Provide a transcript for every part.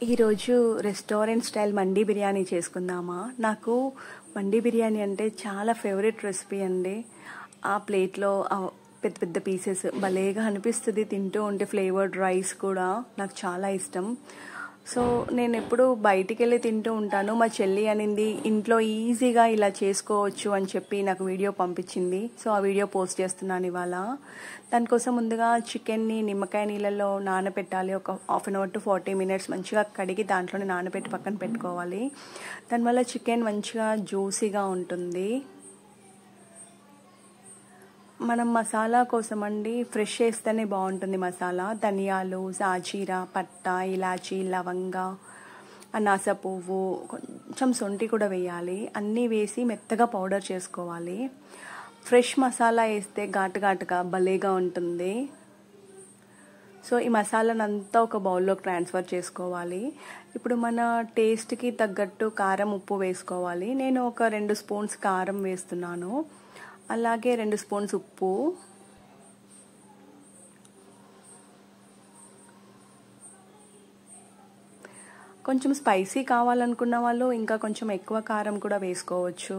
ఈరోజు restaurant style mandi biryani చేసుకుందామా. నాకు మండీ బిర్యానీ అంటే చాలా ఫేవరెట్ రెసిపీ అండి. ఆ ప్లేట్లో పెద్ద పెద్ద పీసెస్ భలేగా అనిపిస్తుంది. తింటూ ఉంటే ఫ్లేవర్డ్ రైస్ కూడా నాకు చాలా ఇష్టం. సో నేను ఎప్పుడు బయటికి వెళ్ళి తింటూ ఉంటాను. మా చెల్లి అనింది ఇంట్లో ఈజీగా ఇలా చేసుకోవచ్చు అని చెప్పి నాకు వీడియో పంపించింది. సో ఆ వీడియో పోస్ట్ చేస్తున్నాను ఇవాళ. దానికోసం ముందుగా చికెన్ని నిమ్మకాయ నీళ్ళల్లో నానబెట్టాలి. ఒక half an hour to 40 minutes మంచిగా కడిగి దాంట్లోనే నానబెట్టి పక్కన పెట్టుకోవాలి. దానివల్ల చికెన్ మంచిగా జ్యూసీగా ఉంటుంది. మనం మసాలా కోసం అండి ఫ్రెష్ వేస్తేనే బాగుంటుంది మసాలా. ధనియాలు, సాజీరా, పట్ట, ఇలాచీ, లవంగ, అనాస పువ్వు, కొంచెం సొంటి కూడా వేయాలి. అన్నీ వేసి మెత్తగా పౌడర్ చేసుకోవాలి. ఫ్రెష్ మసాలా వేస్తే ఘాటు ఘాటుగా భలేగా ఉంటుంది. సో ఈ మసాలానంతా ఒక బౌల్లోకి ట్రాన్స్ఫర్ చేసుకోవాలి. ఇప్పుడు మన టేస్ట్కి తగ్గట్టు కారం, ఉప్పు వేసుకోవాలి. నేను ఒక 2 స్పూన్స్ కారం వేస్తున్నాను. అలాగే 2 స్పూన్స్ ఉప్పు, కొంచెం స్పైసీ కావాలనుకున్న వాళ్ళు ఇంకా కొంచెం ఎక్కువ కారం కూడా వేసుకోవచ్చు.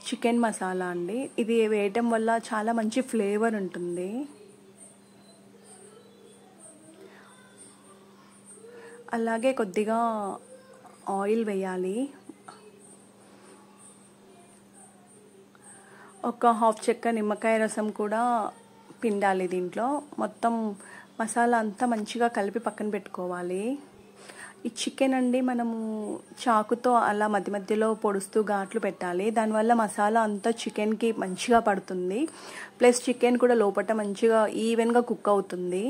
చికెన్ మసాలా అండి, ఇది వేయటం వల్ల చాలా మంచి ఫ్లేవర్ ఉంటుంది. అలాగే కొద్దిగా ఆయిల్ వేయాలి. ఒక హాఫ్ చెక్క నిమ్మకాయ రసం కూడా పిండాలి దీంట్లో. మొత్తం మసాలా అంతా మంచిగా కలిపి పక్కన పెట్టుకోవాలి. ఈ చికెన్ అండి మనము చాకుతో అలా మధ్య మధ్యలో పొడుస్తూ ఘాట్లు పెట్టాలి. దానివల్ల మసాలా అంతా చికెన్కి మంచిగా పడుతుంది. ప్లస్ చికెన్ కూడా లోపల మంచిగా ఈవెన్గా కుక్ అవుతుంది.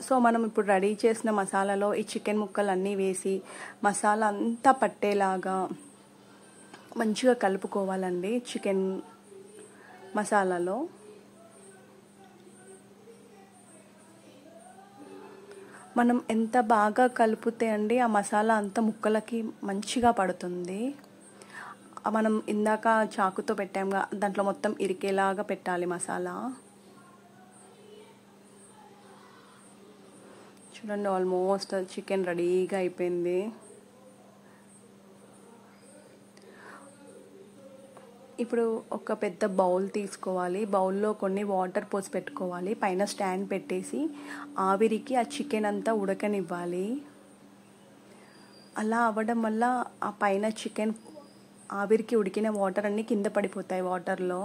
సో మనం ఇప్పుడు రెడీ చేసిన మసాలాలో ఈ చికెన్ ముక్కలు అన్నీ వేసి మసాలా అంతా పట్టేలాగా మంచిగా కలుపుకోవాలండి. చికెన్ మసాలాలో మనం ఎంత బాగా కలిపితే అండి ఆ మసాలా అంతా ముక్కలకి మంచిగా పడుతుంది. మనం ఇందాక చాకుతో పెట్టాముగా దాంట్లో మొత్తం ఇరికేలాగా పెట్టాలి మసాలా. చూడండి, ఆల్మోస్ట్ చికెన్ రెడీగా అయిపోయింది. ఇప్పుడు ఒక పెద్ద బౌల్ తీసుకోవాలి. బౌల్లో కొన్ని వాటర్ పోసి పెట్టుకోవాలి. పైన స్టాండ్ పెట్టేసి ఆవిరికి ఆ చికెన్ అంతా ఉడకనివ్వాలి. అలా అవ్వడం వల్ల ఆ పైన చికెన్ ఆవిరికి ఉడికిన వాటర్ అన్నీ కింద పడిపోతాయి వాటర్లో.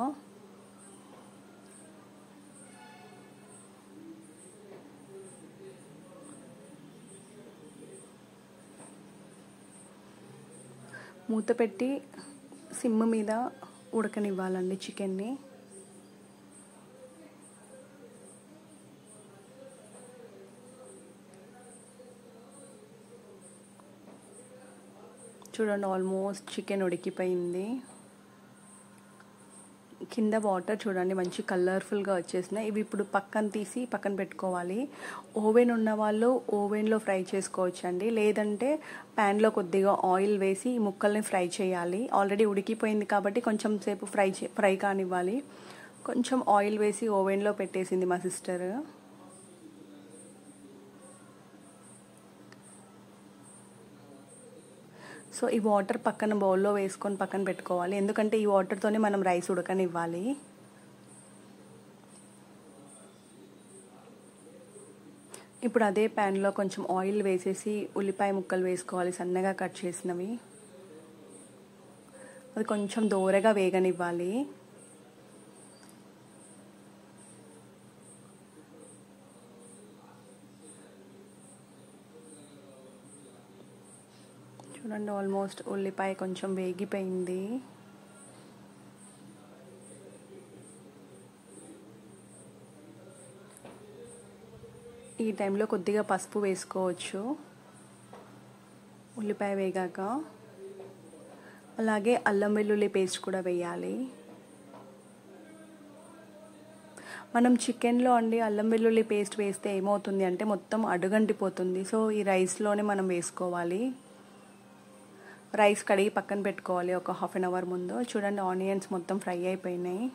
మూత పెట్టి సిమ్ మీద ఉడకనివ్వాలండి చికెన్ని. చూడండి, ఆల్మోస్ట్ చికెన్ ఉడికిపోయింది. కింద వాటర్ చూడండి మంచి కలర్ఫుల్గా వచ్చేసినాయి. ఇవి ఇప్పుడు పక్కన తీసి పక్కన పెట్టుకోవాలి. ఓవెన్ ఉన్న వాళ్ళు ఓవెన్లో ఫ్రై చేసుకోవచ్చండి. లేదంటే ప్యాన్లో కొద్దిగా ఆయిల్ వేసి ఈ ముక్కల్ని ఫ్రై చేయాలి. ఆల్రెడీ ఉడికిపోయింది కాబట్టి కొంచెం సేపు ఫ్రై కానివ్వాలి. కొంచెం ఆయిల్ వేసి ఓవెన్లో పెట్టేసింది మా సిస్టర్. సో ఈ వాటర్ పక్కన బౌల్లో వేసుకొని పక్కన పెట్టుకోవాలి. ఎందుకంటే ఈ వాటర్తోనే మనం రైస్ ఉడకనివ్వాలి. ఇప్పుడు అదే ప్యాన్లో కొంచెం ఆయిల్ వేసేసి ఉల్లిపాయ ముక్కలు వేసుకోవాలి, సన్నగా కట్ చేసినవి. అది కొంచెం దోరగా వేగనివ్వాలి. చూడండి, ఆల్మోస్ట్ ఉల్లిపాయ కొంచెం వేగిపోయింది. ఈ టైంలో కొద్దిగా పసుపు వేసుకోవచ్చు ఉల్లిపాయ వేగాక. అలాగే అల్లం వెల్లుల్లి పేస్ట్ కూడా వేయాలి. మనం చికెన్లో అండి అల్లం వెల్లుల్లి పేస్ట్ వేస్తే ఏమవుతుంది అంటే మొత్తం అడుగంటిపోతుంది. సో ఈ రైస్లోనే మనం వేసుకోవాలి. రైస్ కడిగి పక్కన పెట్టుకోవాలి ఒక హాఫ్ అన్ అవర్ ముందు. చూడండి, ఆనియన్స్ మొత్తం ఫ్రై అయిపోయినాయి.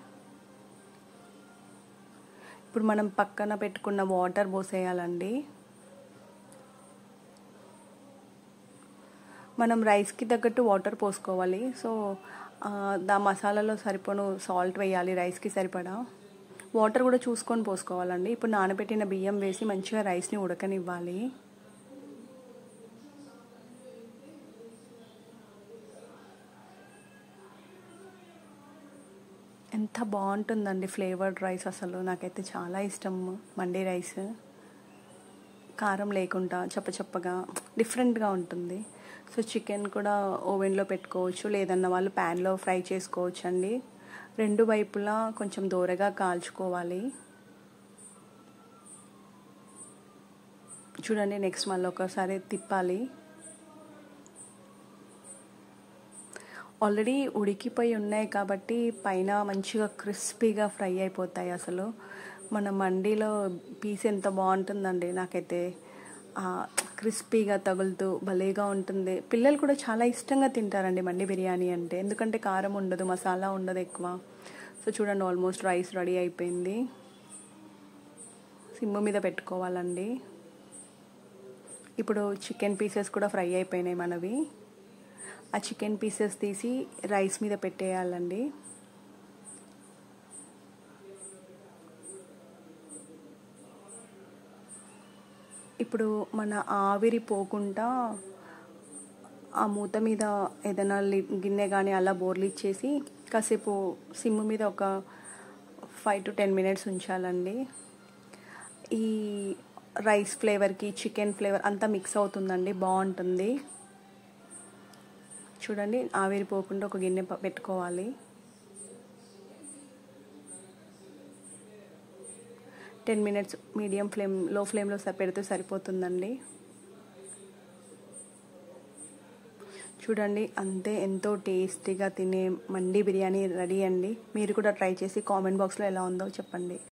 ఇప్పుడు మనం పక్కన పెట్టుకున్న వాటర్ పోసేయాలండి. మనం రైస్కి తగ్గట్టు వాటర్ పోసుకోవాలి. సో మసాలాలో సరిపోను సాల్ట్ వేయాలి, రైస్కి సరిపడా వాటర్ కూడా చూసుకొని పోసుకోవాలండి. ఇప్పుడు నానబెట్టిన బియ్యం వేసి మంచిగా రైస్ని ఉడకనివ్వాలి. ఎంత బాగుంటుందండి ఫ్లేవర్డ్ రైస్, అసలు నాకైతే చాలా ఇష్టం మండి రైస్. కారం లేకుండా చప్పచప్పగా డిఫరెంట్గా ఉంటుంది. సో చికెన్ కూడా ఓవెన్లో పెట్టుకోవచ్చు, లేదన్న వాళ్ళు ప్యాన్లో ఫ్రై చేసుకోవచ్చు అండి. రెండు వైపులా కొంచెం దోరగా కాల్చుకోవాలి. చూడండి, నెక్స్ట్ మళ్ళీ ఒకసారి తిప్పాలి. ఆల్రెడీ ఉడికిపోయి ఉన్నాయి కాబట్టి పైన మంచిగా క్రిస్పీగా ఫ్రై అయిపోతాయి. అసలు మన మండీలో పీస్ ఎంత బాగుంటుందండి, నాకైతే క్రిస్పీగా తగులుతూ భలేగా ఉంటుంది. పిల్లలు కూడా చాలా ఇష్టంగా తింటారండి మండి బిర్యానీ అంటే, ఎందుకంటే కారం ఉండదు, మసాలా ఉండదు ఎక్కువ. సో చూడండి, ఆల్మోస్ట్ రైస్ రెడీ అయిపోయింది. సిమ్ మీద పెట్టుకోవాలండి. ఇప్పుడు చికెన్ పీసెస్ కూడా ఫ్రై అయిపోయినాయి మనవి. ఆ చికెన్ పీసెస్ తీసి రైస్ మీద పెట్టేయాలండి. ఇప్పుడు మన ఆవిరి పోకుండా ఆ మూత మీద ఏదైనా గిన్నె కానీ అలా బోర్లిచ్చేసి కాసేపు సిమ్ మీద ఒక 5 to 10 minutes ఉంచాలండి. ఈ రైస్ ఫ్లేవర్కి చికెన్ ఫ్లేవర్ అంతా మిక్స్ అవుతుందండి, బాగుంటుంది. చూడండి, ఆవిరిపోకుండా ఒక గిన్నె పెట్టుకోవాలి. 10 minutes మీడియం ఫ్లేమ్, లో ఫ్లేమ్లో పెడితే సరిపోతుందండి. చూడండి, అంతే, ఎంతో టేస్టీగా తినే మండి బిర్యానీ రెడీ అండి. మీరు కూడా ట్రై చేసి కామెంట్ బాక్స్లో ఎలా ఉందో చెప్పండి.